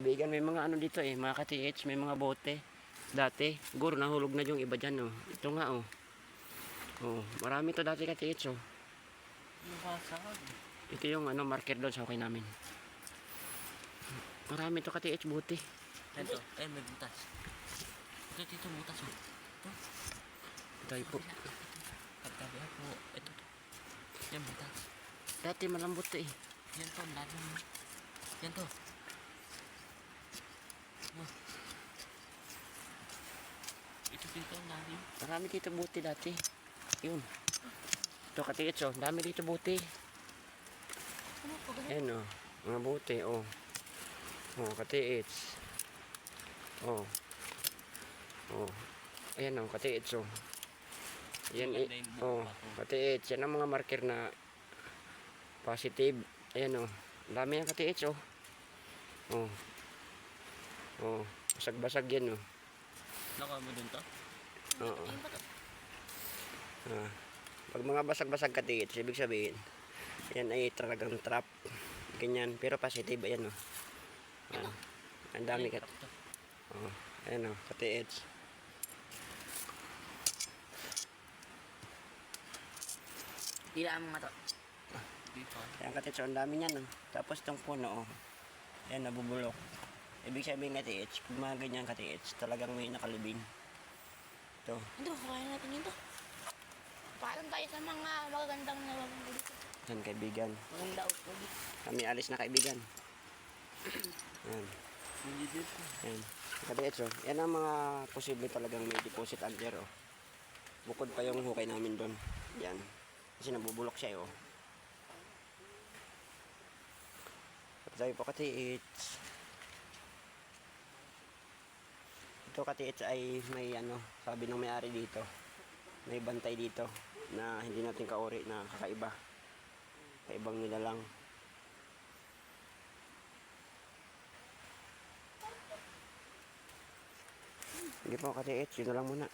Bigan, may mga ano dito eh, mga ka-TH, may mga bote. Dati, siguro nahulog na yung iba dyan oh. Ito nga oh. Oh, marami to dati ka-TH oh. Ito yung ano, marker doon sa okay namin. Marami to ka-TH bote. Ito, may butas. Ito, dito butas oh. Ito. Tayo po. Pagtabi ako, ito. Yan butas. Dati malambot to eh. Yan to, lalim. Yan to. Oh. Ito dito, lalim. Marami dito bote dati. Yun. Ito ka-TH oh, dami dito bote. Ayan oh, mga bote oh. Oh, ka-TH. Oh. Oh. Ayan oh, ka-TH oh. Ayan eh. Oh, ka-TH. Yan ang mga marker na positive. Ayan oh. Dami yan ka-TH oh. Oh. Oh, basag-basag yan oh. Naka mo dun to? Oo. Pag mga basag-basag ka-TH, ibig sabihin, yan ay talagang trap. Ganyan, pero positive, ayan oh. Ang dami ka. Oh, ayan oh, ka-TH. Tila ang mga to. Dito. Ayan ka-TH, ang dami niyan oh. Tapos itong puno oh. Ayan, nabubulok. Ibig sabihin ka-TH, pag mga ganyan ka-TH, talagang may nakalibing. Ito. Ito, kaya natin yun to. Parang tayo sa mga magagandang nalabang dito. Yan, kaibigan. Maganda o pogi. Kami alis na kaibigan. Yan. Yan. Ka-TH oh. Yan ang mga posible talagang may deposit under oh. Bukod pa yung hukay namin doon. Yan. Kasi nabubulok siya oh. Tayo po ka-TH. Ito ka-TH ay may ano, sabi ng may-ari dito. May bantay dito na hindi natin kauri na kakaiba. Kaibang nila lang. Sige po ka-TH, yun na lang muna.